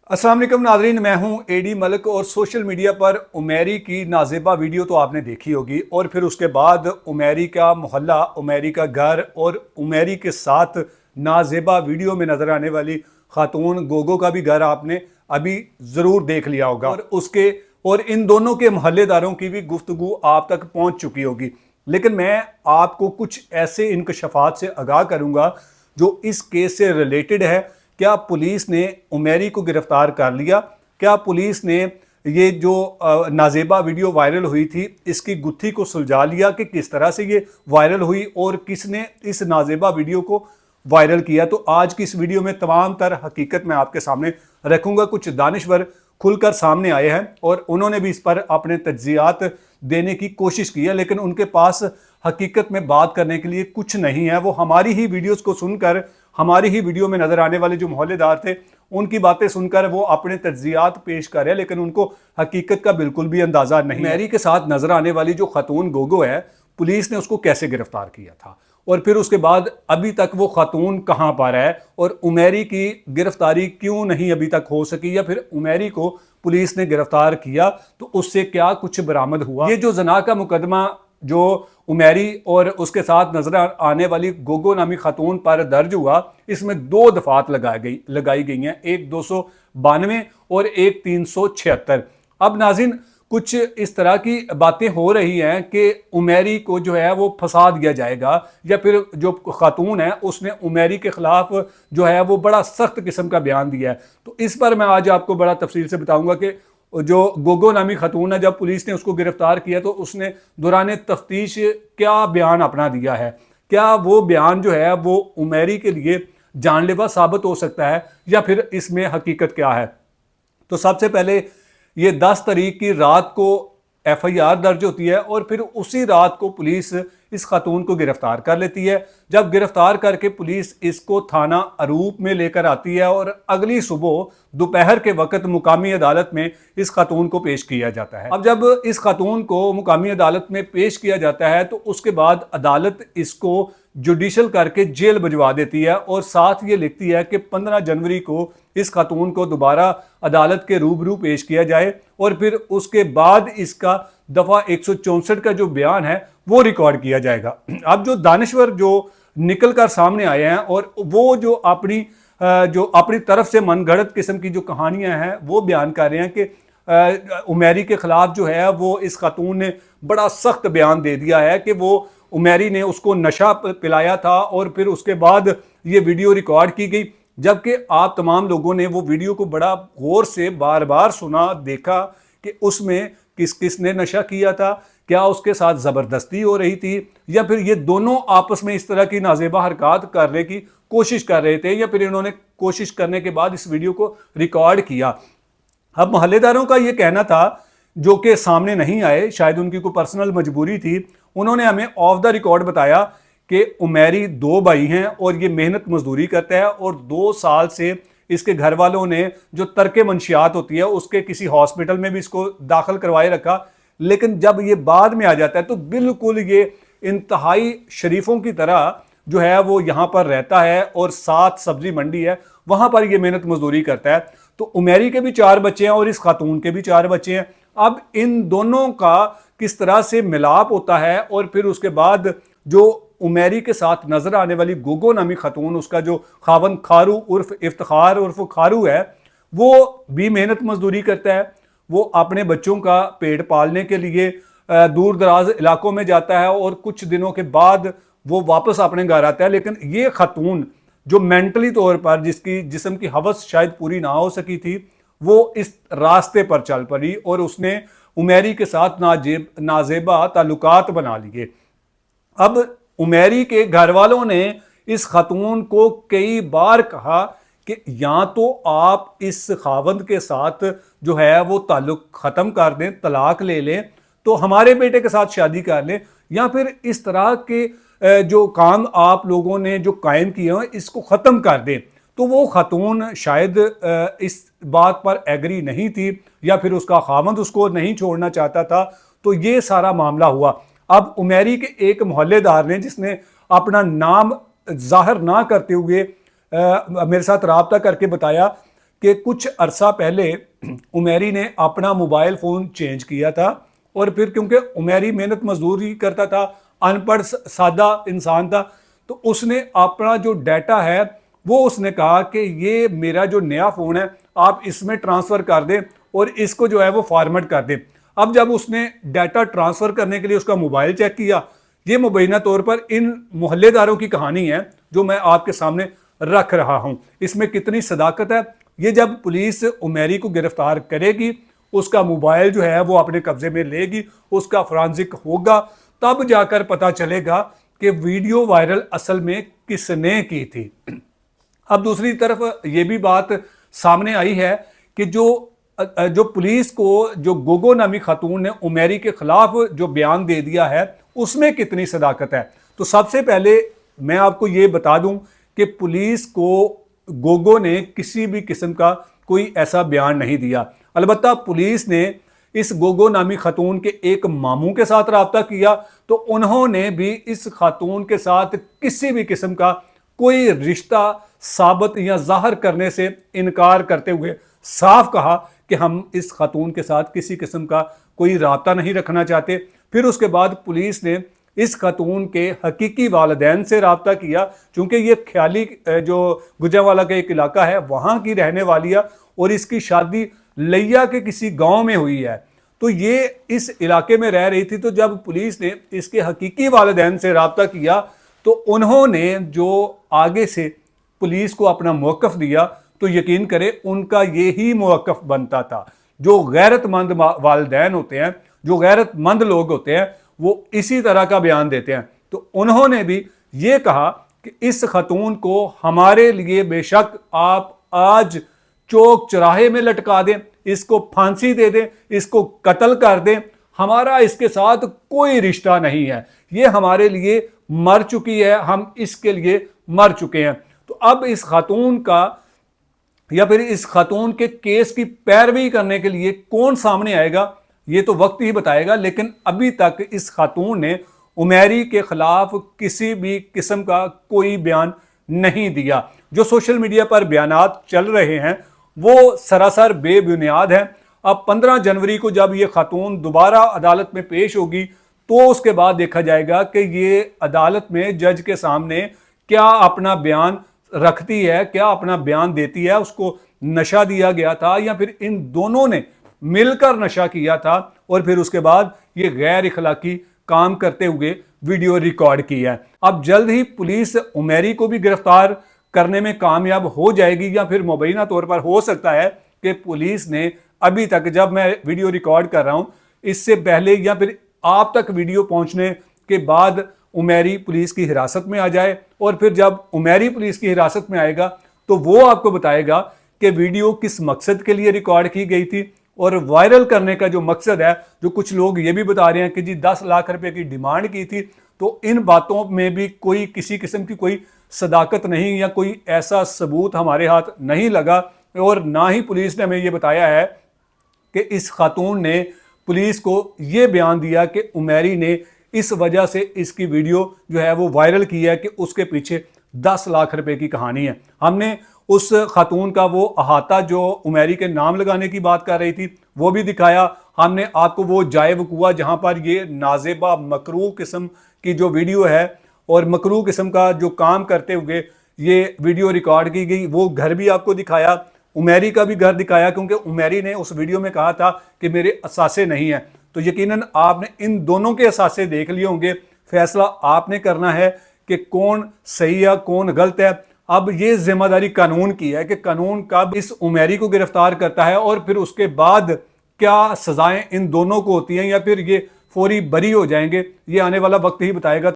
अस्सलाम वालेकुम नाज़रीन, मैं हूं एडी मलिक और सोशल मीडिया पर उमेरी की नाजेबा वीडियो तो आपने देखी होगी और फिर उसके बाद उमेरी का मोहल्ला, उमेरी का घर और उमेरी के साथ नाजेबा वीडियो में नज़र आने वाली खातून गोगो का भी घर आपने अभी ज़रूर देख लिया होगा और इन दोनों के मोहल्लेदारों की भी गुफ्तगू आप तक पहुंच चुकी होगी। लेकिन मैं आपको कुछ ऐसे इंकशाफात से आगाह करूँगा जो इस केस से रिलेटेड है। क्या पुलिस ने उमेरी को गिरफ्तार कर लिया? क्या पुलिस ने ये जो नाजेबा वीडियो वायरल हुई थी इसकी गुत्थी को सुलझा लिया कि किस तरह से ये वायरल हुई और किसने इस नाजेबा वीडियो को वायरल किया? तो आज की इस वीडियो में तमाम तर हकीकत मैं आपके सामने रखूंगा। कुछ दानिश्वर खुलकर सामने आए हैं और उन्होंने भी इस पर अपने तज्जियात देने की कोशिश की है, लेकिन उनके पास हकीकत में बात करने के लिए कुछ नहीं है। वो हमारी ही वीडियोस को सुनकर, हमारी ही वीडियो में नजर आने वाले जो मोहल्लेदार थे उनकी बातें सुनकर वो अपने तज्जियात पेश कर रहे हैं, लेकिन उनको हकीकत का बिल्कुल भी अंदाजा नहीं। उमेरी के साथ नजर आने वाली जो खातून गोगो है, पुलिस ने उसको कैसे गिरफ्तार किया था और फिर उसके बाद अभी तक वो खातून कहाँ पर है और उमेरी की गिरफ्तारी क्यों नहीं अभी तक हो सकी, या फिर उमेरी को पुलिस ने गिरफ्तार किया तो उससे क्या कुछ बरामद हुआ। ये जो जना का मुकदमा जो उमेरी और उसके साथ नजर आने वाली गोगो नामी खातून पर दर्ज हुआ, इसमें 2 दफात लगाई गई हैं, एक 292 और एक 376। अब नाज़रीन कुछ इस तरह की बातें हो रही हैं कि उमेरी को जो है वो फंसा दिया जाएगा, या फिर जो खातून है उसने उमेरी के खिलाफ जो है वो बड़ा सख्त किस्म का बयान दिया है। तो इस पर मैं आज आपको बड़ा तफसील से बताऊंगा कि जो गोगो नामी खातून है, जब पुलिस ने उसको गिरफ्तार किया तो उसने दौरान तफ्तीश क्या बयान अपना दिया है। क्या वो बयान जो है वो उमेरी के लिए जानलेवा साबित हो सकता है या फिर इसमें हकीकत क्या है? तो सबसे पहले ये 10 तारीख की रात को FIR दर्ज होती है और फिर उसी रात को पुलिस इस खातून को गिरफ्तार कर लेती है। जब गिरफ्तार करके पुलिस इसको थाना अरूप में लेकर आती है और अगली सुबह दोपहर के वक्त मुकामी अदालत में इस खातून को पेश किया जाता है। अब जब इस खातून को मुकामी अदालत में पेश किया जाता है तो उसके बाद अदालत इसको जुडिशल करके जेल भिजवा देती है और साथ ये लिखती है कि 15 जनवरी को इस खातून को दोबारा अदालत के रूबरू पेश किया जाए और फिर उसके बाद इसका दफ़ा 164 का जो बयान है वो रिकॉर्ड किया जाएगा। अब जो दानिश्वर जो निकल कर सामने आए हैं और वो जो अपनी तरफ से मनगढ़ंत किस्म की जो कहानियां हैं वो बयान कर रहे हैं कि उमेरी के खिलाफ जो है वो इस खातून ने बड़ा सख्त बयान दे दिया है कि वो उमेरी ने उसको नशा पिलाया था और फिर उसके बाद ये वीडियो रिकॉर्ड की गई। जबकि आप तमाम लोगों ने वो वीडियो को बड़ा गौर से बार बार सुना, देखा कि उसमें किस किस ने नशा किया था, क्या उसके साथ ज़बरदस्ती हो रही थी या फिर ये दोनों आपस में इस तरह की नाजेबा हरकत करने की कोशिश कर रहे थे, या फिर इन्होंने कोशिश करने के बाद इस वीडियो को रिकॉर्ड किया। अब मोहल्लेदारों का ये कहना था, जो कि सामने नहीं आए, शायद उनकी कोई पर्सनल मजबूरी थी, उन्होंने हमें ऑफ द रिकॉर्ड बताया कि उमेरी 2 भाई हैं और ये मेहनत मजदूरी करता है और 2 साल से इसके घर वालों ने जो तर्के मंशियात होती है उसके किसी हॉस्पिटल में भी इसको दाखिल करवाए रखा। लेकिन जब ये बाद में आ जाता है तो बिल्कुल ये इंतहाई शरीफों की तरह जो है वो यहाँ पर रहता है और साथ सब्जी मंडी है वहाँ पर ये मेहनत मजदूरी करता है। तो उमेरी के भी 4 बच्चे हैं और इस खातून के भी 4 बच्चे हैं। अब इन दोनों का किस तरह से मिलाप होता है और फिर उसके बाद जो उमेरी के साथ नजर आने वाली गोगो नामी खातून, उसका जो खावन खारू उर्फ इफ्तिखार उर्फ खारू है, वो भी मेहनत मजदूरी करता है। वो अपने बच्चों का पेट पालने के लिए दूर दराज इलाकों में जाता है और कुछ दिनों के बाद वो वापस अपने घर आता है। लेकिन ये खातून जो मेंटली तौर पर जिसकी जिस्म की हवस शायद पूरी ना हो सकी थी, वो इस रास्ते पर चल पड़ी और उसने उमेरी के साथ नाजेबा ताल्लुकात बना लिए। अब उमेरी के घर वालों ने इस खातून को कई बार कहा कि या तो आप इस खावंद के साथ जो है वो ताल्लुक ख़त्म कर दें, तलाक ले लें, तो हमारे बेटे के साथ शादी कर लें, या फिर इस तरह के जो काम आप लोगों ने जो कायम किए हैं इसको ख़त्म कर दें। तो वो खातून शायद इस बात पर एग्री नहीं थी या फिर उसका खावंद उसको नहीं छोड़ना चाहता था। तो ये सारा मामला हुआ। अब उमेरी के एक मोहल्लेदार ने, जिसने अपना नाम जाहिर ना करते हुए मेरे साथ राब्ता करके बताया कि कुछ अरसा पहले उमेरी ने अपना मोबाइल फ़ोन चेंज किया था, और फिर क्योंकि उमेरी मेहनत मजदूरी करता था, अनपढ़ सादा इंसान था, तो उसने अपना जो डाटा है वो उसने कहा कि ये मेरा जो नया फ़ोन है आप इसमें ट्रांसफ़र कर दें और इसको जो है वो फॉर्मेट कर दें। अब जब उसने डाटा ट्रांसफ़र करने के लिए उसका मोबाइल चेक किया, ये मुबैना तौर पर इन मोहल्लेदारों की कहानी है जो मैं आपके सामने रख रहा हूँ। इसमें कितनी सदाकत है, ये जब पुलिस उमेरी को गिरफ्तार करेगी, उसका मोबाइल जो है वो अपने कब्जे में लेगी, उसका फॉरेंसिक होगा, तब जाकर पता चलेगा कि वीडियो वायरल असल में किसने की थी। अब दूसरी तरफ ये भी बात सामने आई है कि जो पुलिस को जो गोगो नामी खातून ने उमेरी के खिलाफ जो बयान दे दिया है उसमें कितनी सदाकत है। तो सबसे पहले मैं आपको ये बता दूं कि पुलिस को गोगो ने किसी भी किस्म का कोई ऐसा बयान नहीं दिया। अलबत्ता पुलिस ने इस गोगो नामी खातून के एक मामू के साथ रब्ता किया, तो उन्होंने भी इस खातून के साथ किसी भी किस्म का कोई रिश्ता साबित या जाहिर करने से इनकार करते हुए साफ कहा कि हम इस खातून के साथ किसी किस्म का कोई राब्ता नहीं रखना चाहते। फिर उसके बाद पुलिस ने इस खातून के हकीकी वालिदैन से रब्ता किया, चूँकि ये ख्याली जो गुजरांवाला का एक इलाका है वहाँ की रहने वाली है और इसकी शादी लिया के किसी गांव में हुई है, तो ये इस इलाके में रह रही थी। तो जब पुलिस ने इसके हकीकी वालिदैन से रब्ता किया तो उन्होंने जो आगे से पुलिस को अपना मौक़िफ़ दिया, तो यकीन करें उनका यही मौक़िफ़ बनता था। जो गैरतमंद वालिदैन होते हैं, जो गैरतमंद लोग होते हैं, वो इसी तरह का बयान देते हैं। तो उन्होंने भी ये कहा कि इस खातून को हमारे लिए बेशक आप आज चौक चौराहे में लटका दें, इसको फांसी दे दें, इसको कत्ल कर दें, हमारा इसके साथ कोई रिश्ता नहीं है, ये हमारे लिए मर चुकी है, हम इसके लिए मर चुके हैं। तो अब इस खातून का या फिर इस खातून के केस की पैरवी करने के लिए कौन सामने आएगा ये तो वक्त ही बताएगा, लेकिन अभी तक इस खातून ने उमेरी के खिलाफ किसी भी किस्म का कोई बयान नहीं दिया। जो सोशल मीडिया पर बयानात चल रहे हैं वो सरासर बेबुनियाद हैं। अब 15 जनवरी को जब ये खातून दोबारा अदालत में पेश होगी तो उसके बाद देखा जाएगा कि ये अदालत में जज के सामने क्या अपना बयान रखती है, क्या अपना बयान देती है, उसको नशा दिया गया था या फिर इन दोनों ने मिलकर नशा किया था और फिर उसके बाद ये गैर इखलाकी काम करते हुए वीडियो रिकॉर्ड की है। अब जल्द ही पुलिस उमेरी को भी गिरफ्तार करने में कामयाब हो जाएगी, या फिर मुबैना तौर पर हो सकता है कि पुलिस ने अभी तक, जब मैं वीडियो रिकॉर्ड कर रहा हूं इससे पहले या फिर आप तक वीडियो पहुंचने के बाद उमेरी पुलिस की हिरासत में आ जाए, और फिर जब उमेरी पुलिस की हिरासत में आएगा तो वो आपको बताएगा कि वीडियो किस मकसद के लिए रिकॉर्ड की गई थी और वायरल करने का जो मकसद है, जो कुछ लोग ये भी बता रहे हैं कि जी 10 लाख रुपए की डिमांड की थी, तो इन बातों में भी कोई किसी किस्म की कोई सदाकत नहीं या कोई ऐसा सबूत हमारे हाथ नहीं लगा। और ना ही पुलिस ने हमें ये बताया है कि इस खातून ने पुलिस को ये बयान दिया कि उमेरी ने इस वजह से इसकी वीडियो जो है वो वायरल की है कि उसके पीछे 10 लाख रुपए की कहानी है। हमने उस खातून का वो अहाता जो उमेरी के नाम लगाने की बात कर रही थी वो भी दिखाया। हमने आपको वो जाए वकूआ जहाँ पर ये नाजेबा मकरूह किस्म की जो वीडियो है और मकरूह किस्म का जो काम करते हुए ये वीडियो रिकॉर्ड की गई, वो घर भी आपको दिखाया, उमेरी का भी घर दिखाया, क्योंकि उमेरी ने उस वीडियो में कहा था कि मेरे असासे नहीं हैं। तो यकीनन आपने इन दोनों के असासे देख लिए होंगे। फैसला आपने करना है कि कौन सही है कौन गलत है। अब ये जिम्मेदारी कानून की है कि कानून कब इस उमेरी को गिरफ्तार करता है और फिर उसके बाद क्या सजाएं इन दोनों को होती हैं या फिर ये फौरी बरी हो जाएंगे, ये आने वाला वक्त ही बताएगा।